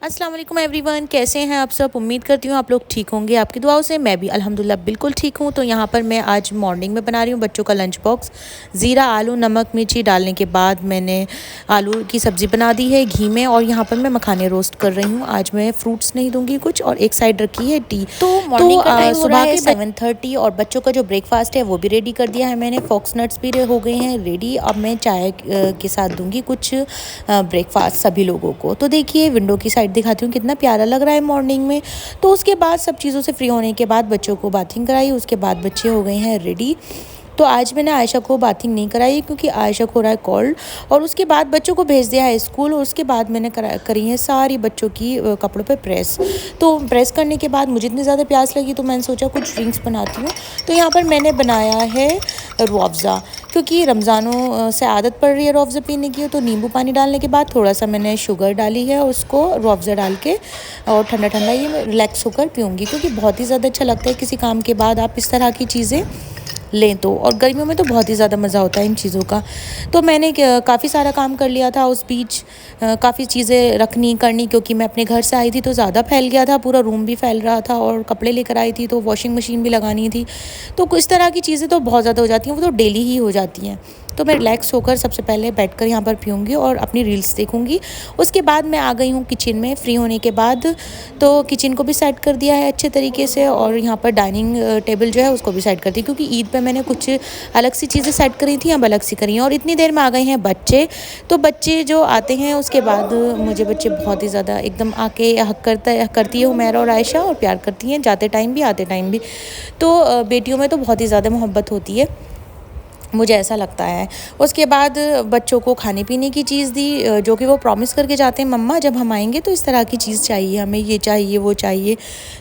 अस्सलाम वालेकुम एवरीवन, कैसे हैं आप सब। उम्मीद करती हूँ आप लोग ठीक होंगे। आपकी दुआओं से मैं भी अल्हम्दुलिल्लाह बिल्कुल ठीक हूँ। तो यहाँ पर मैं आज मॉर्निंग में बना रही हूँ बच्चों का लंच बॉक्स। ज़ीरा आलू नमक मिर्ची डालने के बाद मैंने आलू की सब्ज़ी बना दी है घी में, और यहाँ पर मैं मखाने रोस्ट कर रही हूँ। आज मैं फ्रूट्स नहीं दूंगी कुछ, और एक साइड रखी है टी। तो मॉर्निंग का टाइम हो रहा है 7:30, और बच्चों का जो ब्रेकफास्ट है वो भी रेडी कर दिया है मैंने। फॉक्स नट्स भी हो गए हैं रेडी। अब मैं चाय के साथ दूंगी कुछ ब्रेकफास्ट सभी लोगों को। तो देखिए विंडो की साइड दिखाती हूँ कितना प्यारा लग रहा है मॉर्निंग में। तो उसके बाद सब चीज़ों से फ्री होने के बाद बच्चों को बाथिंग कराई, उसके बाद बच्चे हो गए हैं रेडी। तो आज मैंने आयशा को बाथिंग नहीं कराई क्योंकि आयशा को हो रहा है कोल्ड, और उसके बाद बच्चों को भेज दिया है स्कूल। और उसके बाद मैंने करी है सारी बच्चों की कपड़ों पे प्रेस। तो प्रेस करने के बाद मुझे इतनी ज़्यादा प्यास लगी तो मैंने सोचा कुछ ड्रिंक्स बनाती हूँ। तो यहाँ पर मैंने बनाया है रूअफ़ज़ा, क्योंकि रमज़ानों से आदत पड़ रही है रूअफ़ज़ा पीने की। तो नींबू पानी डालने के बाद थोड़ा सा मैंने शुगर डाली है, उसको रूअफ़ज़ा डाल के और ठंडा ठंडा ये रिलैक्स होकर पीऊँगी, क्योंकि बहुत ही ज़्यादा अच्छा लगता है किसी काम के बाद आप इस तरह की चीज़ें लें तो। और गर्मियों में तो बहुत ही ज़्यादा मज़ा होता है इन चीज़ों का। तो मैंने काफ़ी सारा काम कर लिया था उस बीच, काफ़ी चीज़ें रखनी करनी, क्योंकि मैं अपने घर से आई थी तो ज़्यादा फैल गया था, पूरा रूम भी फैल रहा था, और कपड़े लेकर आई थी तो वॉशिंग मशीन भी लगानी थी। तो कुछ तरह की चीज़ें तो बहुत ज़्यादा हो जाती हैं, वो तो डेली ही हो जाती हैं। तो मैं रिलैक्स होकर सबसे पहले बैठकर यहाँ पर पीऊँगी और अपनी रील्स देखूँगी। उसके बाद मैं आ गई हूँ किचन में फ्री होने के बाद। तो किचन को भी सेट कर दिया है अच्छे तरीके से, और यहाँ पर डाइनिंग टेबल जो है उसको भी सेट कर दी, क्योंकि ईद पे मैंने कुछ अलग सी चीज़ें सेट करी थी, अब अलग सी करी हैं। और इतनी देर में आ गए हैं बच्चे। तो बच्चे जो आते हैं उसके बाद मुझे बच्चे बहुत ही ज़्यादा एकदम आके हक करती है हुमैरा और आयशा, और प्यार करती हैं जाते टाइम भी आते टाइम भी। तो बेटियों में तो बहुत ही ज़्यादा मोहब्बत होती है, मुझे ऐसा लगता है। उसके बाद बच्चों को खाने पीने की चीज़ दी, जो कि वो प्रॉमिस करके जाते हैं मम्मा जब हम आएंगे तो इस तरह की चीज़ चाहिए हमें, ये चाहिए वो चाहिए।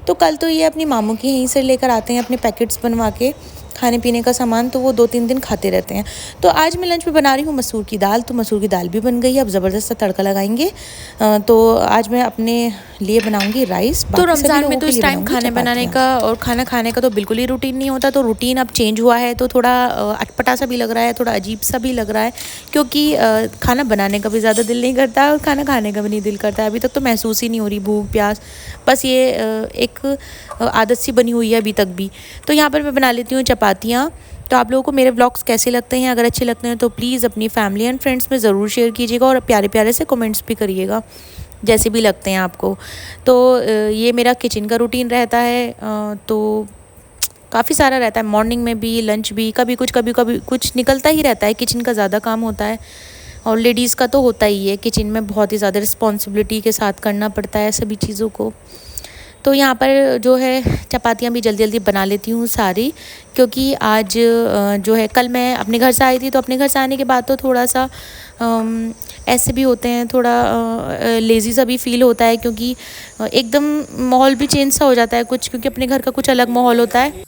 तो कल तो ये अपनी मामू की यहीं से लेकर आते हैं अपने पैकेट्स बनवा के खाने पीने का सामान, तो वो 2-3 दिन खाते रहते हैं। तो आज मैं लंच में बना रही हूँ मसूर की दाल। तो मसूर की दाल भी बन गई है, अब ज़बरदस्त सा तड़का लगाएंगे। तो आज मैं अपने लिए बनाऊंगी राइस, तो बाकी सभी रमज़ान में लोगों तो के इस लिए टाइम बनाऊंगी खाने बनाने चपातियाँ। का और खाना खाने का तो बिल्कुल ही रूटीन नहीं होता। तो रूटीन अब चेंज हुआ है, तो थोड़ा अटपटा सा भी लग रहा है, थोड़ा अजीब सा भी लग रहा है, क्योंकि खाना बनाने का भी ज़्यादा दिल नहीं करता और खाना खाने का भी नहीं दिल करता है। अभी तक तो महसूस ही नहीं हो रही भूख प्यास, बस ये एक आदत सी बनी हुई है अभी तक भी। तो यहाँ पर मैं बना लेती हूँ चपातियाँ। तो आप लोगों को मेरे व्लॉग्स कैसे लगते हैं? अगर अच्छे लगते हैं तो प्लीज़ अपनी फैमिली एंड फ्रेंड्स में ज़रूर शेयर कीजिएगा, और प्यारे प्यारे से कमेंट्स भी करिएगा जैसे भी लगते हैं आपको। तो ये मेरा किचन का रूटीन रहता है। तो काफ़ी सारा रहता है, मॉर्निंग में भी लंच भी, कभी कभी कुछ निकलता ही रहता है। किचन का ज़्यादा काम होता है, और लेडीज़ का तो होता ही है किचन में, बहुत ही ज़्यादा रिस्पॉन्सिबिलिटी के साथ करना पड़ता है सभी चीज़ों को। तो यहाँ पर जो है चपातियाँ भी जल्दी जल्दी बना लेती हूँ सारी, क्योंकि आज जो है कल मैं अपने घर से आई थी, तो अपने घर से आने के बाद तो थोड़ा सा ऐसे भी होते हैं, थोड़ा लेज़ी सा भी फील होता है, क्योंकि एकदम माहौल भी चेंज सा हो जाता है कुछ, क्योंकि अपने घर का कुछ अलग माहौल होता है।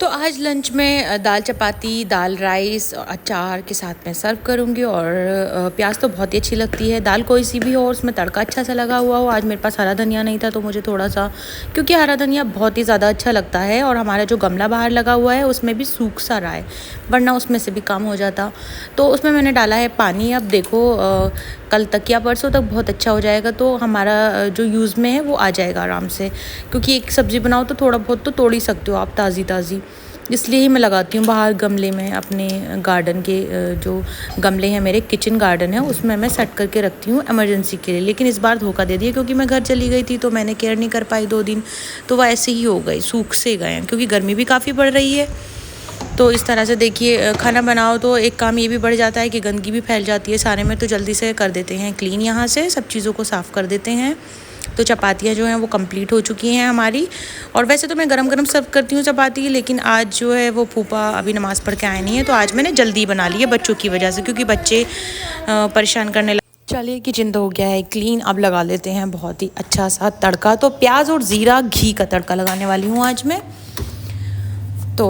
तो आज लंच में दाल चपाती, दाल राइस और अचार के साथ मैं सर्व करूँगी। और प्याज तो बहुत ही अच्छी लगती है, दाल कोई सी भी हो उसमें तड़का अच्छा सा लगा हुआ हो। आज मेरे पास हरा धनिया नहीं था, तो मुझे थोड़ा सा, क्योंकि हरा धनिया बहुत ही ज़्यादा अच्छा लगता है, और हमारा जो गमला बाहर लगा हुआ है उसमें भी सूख सा रहा है, वरना उसमें से भी काम हो जाता। तो उसमें मैंने डाला है पानी। अब देखो कल तक या परसों तक बहुत अच्छा हो जाएगा, तो हमारा जो यूज़ में है वो आ जाएगा आराम से। क्योंकि एक सब्ज़ी बनाओ तो थोड़ा बहुत तो तोड़ ही सकते हो आप ताज़ी ताज़ी, इसलिए ही मैं लगाती हूँ बाहर गमले में। अपने गार्डन के जो गमले हैं, मेरे किचन गार्डन है, उसमें मैं सेट करके रखती हूँ इमरजेंसी के लिए। लेकिन इस बार धोखा दे दिया, क्योंकि मैं घर चली गई थी तो मैंने केयर नहीं कर पाई 2 दिन, तो वो ऐसे ही हो गए, सूख से गए हैं, क्योंकि गर्मी भी काफ़ी बढ़ रही है। तो इस तरह से देखिए, खाना बनाओ तो एक काम ये भी बढ़ जाता है कि गंदगी भी फैल जाती है सारे में, तो जल्दी से कर देते हैं क्लीन, यहाँ से सब चीज़ों को साफ़ कर देते हैं। तो चपातियाँ जो हैं वो कंप्लीट हो चुकी हैं हमारी। और वैसे तो मैं गरम गरम सर्व करती हूँ चपाती, लेकिन आज जो है वो फूफा अभी नमाज़ पढ़ के आए नहीं है, तो आज मैंने जल्दी बना ली है बच्चों की वजह से, क्योंकि बच्चे परेशान करने लगे। चलिए किचन तो हो गया है क्लीन, अब लगा लेते हैं बहुत ही अच्छा सा तड़का। तो प्याज और ज़ीरा घी का तड़का लगाने वाली हूँ आज मैं। तो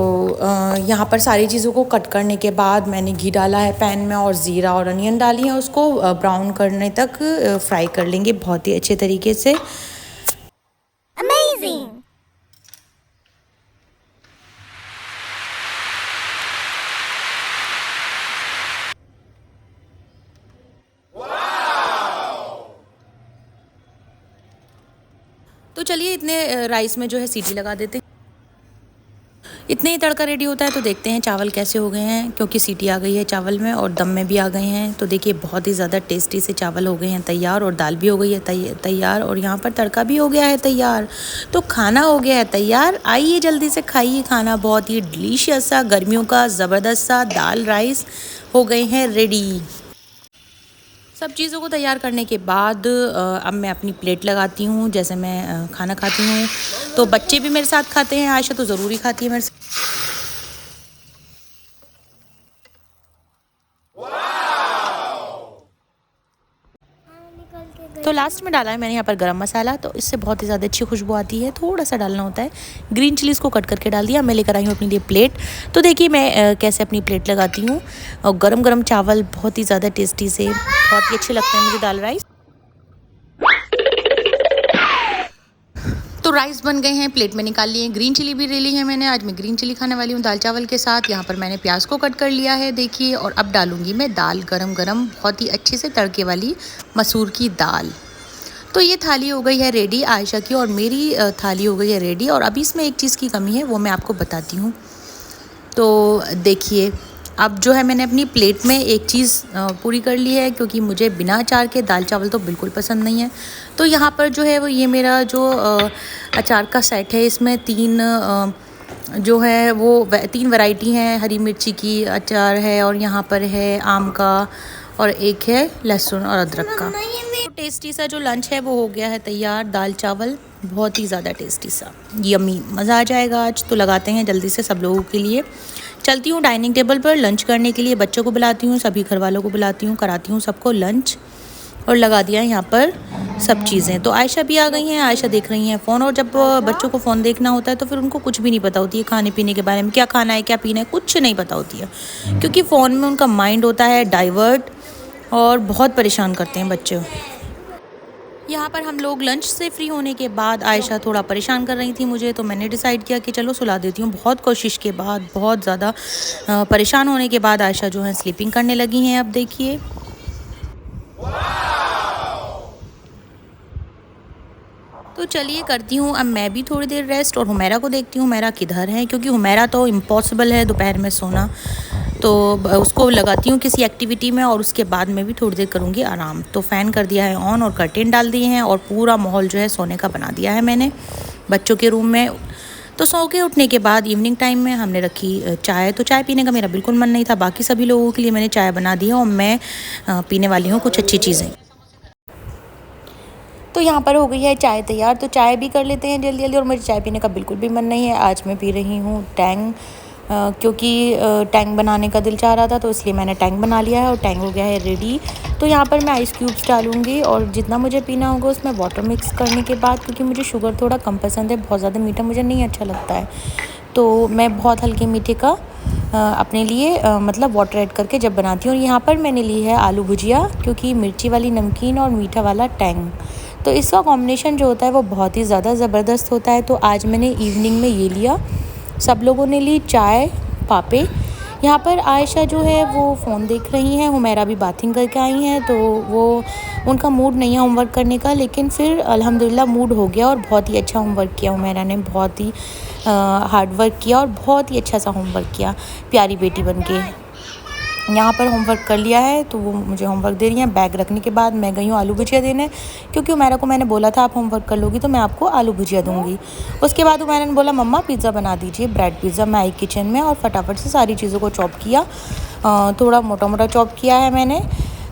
यहाँ पर सारी चीज़ों को कट करने के बाद मैंने घी डाला है पैन में, और ज़ीरा और अनियन डाली है, उसको ब्राउन करने तक फ्राई कर लेंगे बहुत ही अच्छे तरीके से। Amazing! तो चलिए इतने राइस में जो है सीटी लगा देते हैं। इतने ही तड़का रेडी होता है। तो देखते हैं चावल कैसे हो गए हैं, क्योंकि सीटी आ गई है चावल में और दम में भी आ गए हैं। तो देखिए बहुत ही ज़्यादा टेस्टी से चावल हो गए हैं तैयार, और दाल भी हो गई है तैयार, और यहाँ पर तड़का भी हो गया है तैयार। तो खाना हो गया है तैयार। आइए जल्दी से खाइए खाना, बहुत ही डिलीशियस सा गर्मियों का ज़बरदस्त सा दाल राइस हो गए हैं रेडी। सब चीज़ों को तैयार करने के बाद अब मैं अपनी प्लेट लगाती हूँ, जैसे मैं खाना खाती हूँ। तो बच्चे भी मेरे साथ खाते हैं, आयशा तो ज़रूरी खाती है मेरे साथ। तो लास्ट में डाला है मैंने यहाँ पर गरम मसाला, तो इससे बहुत ही ज़्यादा अच्छी खुशबू आती है। थोड़ा सा डालना होता है। ग्रीन चिलीज़ को कट करके डाल दिया। मैं लेकर आई हूँ अपने लिए प्लेट। तो देखिए मैं कैसे अपनी प्लेट लगाती हूँ, और गरम गरम चावल बहुत ही ज़्यादा टेस्टी से, बहुत ही अच्छे लगते हैं मुझे दाल राइस। तो राइस बन गए हैं, प्लेट में निकाल लिए। ग्रीन चिली भी ले ली है मैंने, आज मैं ग्रीन चिली खाने वाली हूँ दाल चावल के साथ। यहाँ पर मैंने प्याज को कट कर लिया है देखिए, और अब डालूंगी मैं दाल गरम गरम, बहुत ही अच्छे से तड़के वाली मसूर की दाल। तो ये थाली हो गई है रेडी आयशा की, और मेरी थाली हो गई है रेडी। और अभी इसमें एक चीज़ की कमी है, वो मैं आपको बताती हूँ। तो देखिए अब जो है मैंने अपनी प्लेट में एक चीज़ पूरी कर ली है, क्योंकि मुझे बिना अचार के दाल चावल तो बिल्कुल पसंद नहीं है। तो यहाँ पर जो है वो ये मेरा जो अचार का सेट है, इसमें जो है वो 3 वैरायटी हैं। हरी मिर्ची की अचार है, और यहाँ पर है आम का, और एक है लहसुन और अदरक का। तो टेस्टी सा जो लंच है वो हो गया है तैयार। दाल चावल बहुत ही ज़्यादा टेस्टी सा, यम्मी, मज़ा आ जाएगा आज। तो लगाते हैं जल्दी से सब लोगों के लिए। चलती हूँ डाइनिंग टेबल पर लंच करने के लिए। बच्चों को बुलाती हूँ, सभी घर वालों को बुलाती हूँ, कराती हूँ सबको लंच, और लगा दिया यहाँ पर सब चीज़ें। तो आयशा भी आ गई हैं। आयशा देख रही हैं फ़ोन, और जब बच्चों को फ़ोन देखना होता है तो फिर उनको कुछ भी नहीं पता होती है खाने पीने के बारे में, क्या खाना है क्या पीना है, कुछ नहीं पता होती है, क्योंकि फ़ोन में उनका माइंड होता है डाइवर्ट, और बहुत परेशान करते हैं बच्चे। यहाँ पर हम लोग लंच से फ्री होने के बाद आयशा थोड़ा परेशान कर रही थी मुझे, तो मैंने डिसाइड किया कि चलो सुला देती हूँ। बहुत कोशिश के बाद, बहुत ज़्यादा परेशान होने के बाद आयशा जो है स्लीपिंग करने लगी हैं। अब देखिए तो चलिए करती हूँ अब मैं भी थोड़ी देर रेस्ट, और हुमैरा को देखती हूँ हुमैरा किधर है, क्योंकि हुमैरा तो इम्पॉसिबल है दोपहर में सोना। तो उसको लगाती हूँ किसी एक्टिविटी में, और उसके बाद मैं भी थोड़ी देर करूँगी आराम। तो फ़ैन कर दिया है ऑन, और कर्टेन डाल दिए हैं, और पूरा माहौल जो है सोने का बना दिया है मैंने बच्चों के रूम में। तो सो के उठने के बाद इवनिंग टाइम में हमने रखी चाय। तो चाय पीने का मेरा बिल्कुल मन नहीं था, बाकी सभी लोगों के लिए मैंने चाय बना दी है, और मैं पीने वाली हूँ कुछ अच्छी चीज़ें। तो यहाँ पर हो गई है चाय तैयार। तो चाय भी कर लेते हैं जल्दी जल्दी, और मुझे चाय पीने का बिल्कुल भी मन नहीं है। आज मैं पी रही हूँ टैंग, क्योंकि टैंग बनाने का दिल चाह रहा था, तो इसलिए मैंने टैंग बना लिया है, और टैंग हो गया है रेडी। तो यहाँ पर मैं आइस क्यूब्स डालूँगी, और जितना मुझे पीना होगा उसमें वाटर मिक्स करने के बाद, क्योंकि मुझे शुगर थोड़ा कम पसंद है, बहुत ज़्यादा मीठा मुझे नहीं अच्छा लगता है। तो मैं बहुत हल्के मीठे का अपने लिए मतलब वाटर ऐड करके जब बनाती हूँ। और यहाँ पर मैंने ली है आलू भुजिया, क्योंकि मिर्ची वाली नमकीन और मीठा वाला टैंग, तो इसका कॉम्बिनेशन जो होता है वो बहुत ही ज़्यादा ज़बरदस्त होता है। तो आज मैंने इवनिंग में ये लिया। सब लोगों ने ली चाय पापे। यहाँ पर आयशा जो है वो फ़ोन देख रही हैं, हुमैरा भी बाथिंग करके आई हैं, तो वो उनका मूड नहीं है होमवर्क करने का, लेकिन फिर अल्हम्दुलिल्लाह मूड हो गया, और बहुत ही अच्छा होमवर्क किया हुमैरा ने, बहुत ही हार्ड वर्क किया, और बहुत ही अच्छा सा होमवर्क किया, प्यारी बेटी बन के। यहाँ पर होमवर्क कर लिया है, तो वो मुझे होमवर्क दे रही हैं। बैग रखने के बाद मैं गई हूँ आलू भुजिया देने, क्योंकि उमैरा को मैंने बोला था आप होमवर्क कर लोगी तो मैं आपको आलू भुजिया दूँगी। उसके बाद उमैरा ने बोला मम्मा पिज़्ज़ा बना दीजिए, ब्रेड पिज़्ज़ा। मैं आई किचन में, और फटाफट से सारी चीज़ों को चॉप किया। थोड़ा मोटा मोटा चॉप किया है मैंने,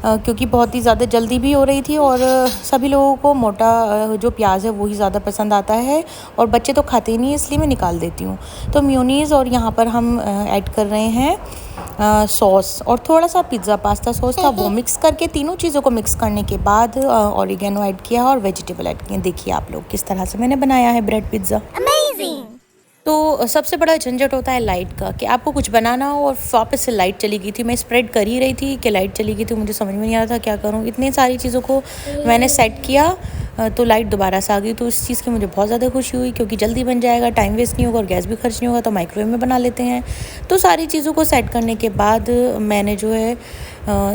क्योंकि बहुत ही ज़्यादा जल्दी भी हो रही थी, और सभी लोगों को मोटा जो प्याज है वो ही ज़्यादा पसंद आता है, और बच्चे तो खाते ही नहीं, इसलिए मैं निकाल देती हूँ। तो मेयोनीज़, और यहाँ पर हम ऐड कर रहे हैं सॉस, और थोड़ा सा पिज़्ज़ा पास्ता सॉस था, वो मिक्स करके, तीनों चीज़ों को मिक्स करने के बाद ऑरिगेनो ऐड किया, और वेजिटेबल ऐड किए। देखिए आप लोग किस तरह से मैंने बनाया है ब्रेड पिज़्ज़ा। तो सबसे बड़ा झंझट होता है लाइट का, कि आपको कुछ बनाना हो और वापस से लाइट चली गई थी। मैं स्प्रेड कर ही रही थी कि लाइट चली गई थी, मुझे समझ में नहीं आ रहा था क्या करूं। इतनी सारी चीज़ों को मैंने सेट किया, तो लाइट दोबारा से आ गई। तो इस चीज़ की मुझे बहुत ज़्यादा खुशी हुई, क्योंकि जल्दी बन जाएगा, टाइम वेस्ट नहीं होगा, और गैस भी खर्च नहीं होगा, तो माइक्रोवेव में बना लेते हैं। तो सारी चीज़ों को सेट करने के बाद मैंने जो है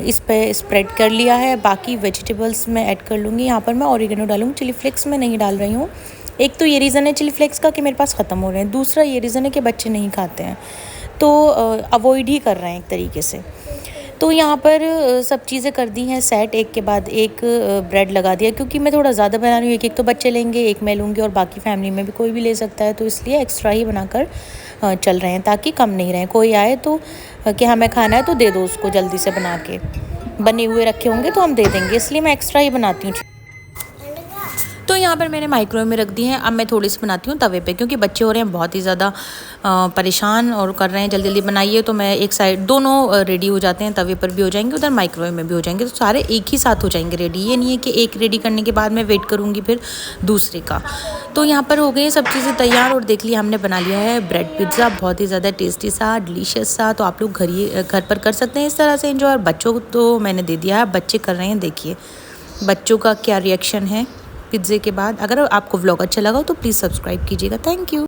इस पे स्प्रेड कर लिया है। बाकी वेजिटेबल्स मैं ऐड कर लूँगी। यहाँ पर मैं ऑरिगेनो डालूँगी, चिली फ्लेक्स में नहीं डाल रही हूँ, एक तो ये रीज़न है चिली फ्लेक्स का कि मेरे पास ख़त्म हो रहे हैं, दूसरा ये रीज़न है कि बच्चे नहीं खाते हैं, तो अवॉइड ही कर रहे हैं एक तरीके से। तो यहाँ पर सब चीज़ें कर दी हैं सेट, एक के बाद एक ब्रेड लगा दिया, क्योंकि मैं थोड़ा ज़्यादा बना रही हूँ, एक तो बच्चे लेंगे, एक मैं लूँगी और बाकी फैमिली में भी कोई भी ले सकता है, तो इसलिए एक्स्ट्रा ही बनाकर चल रहे हैं ताकि कम नहीं रहें। कोई आए तो कि हमें खाना है तो दे दो उसको, जल्दी से बना के, बने हुए रखे होंगे तो हम दे देंगे, इसलिए मैं एक्स्ट्रा ही बनाती हूँ। तो यहाँ पर मैंने माइक्रोवेव में रख दी हैं। अब मैं थोड़ी सी बनाती हूँ तवे पे, क्योंकि बच्चे हो रहे हैं बहुत ही ज़्यादा परेशान और कर रहे हैं जल्दी जल्दी बनाइए, तो मैं एक साइड दोनों रेडी हो जाते हैं, तवे पर भी हो जाएंगे, उधर माइक्रोवेव में भी हो जाएंगे, तो सारे एक ही साथ हो जाएंगे रेडी। ये नहीं है कि एक रेडी करने के बाद मैं वेट करूँगी फिर दूसरे का। तो यहाँ पर हो गई सब चीज़ें तैयार और देख लिया हमने बना लिया है ब्रेड पिज़्ज़ा, बहुत ही ज़्यादा टेस्टी सा, डिलीशियस सा। तो आप लोग घर पर कर सकते हैं इस तरह से एंजॉय। और बच्चों को तो मैंने दे दिया है, बच्चे कर रहे हैं, देखिए बच्चों का क्या रिएक्शन है पिज़्ज़े के बाद। अगर आपको व्लॉग अच्छा लगा तो प्लीज़ सब्सक्राइब कीजिएगा। Thank you.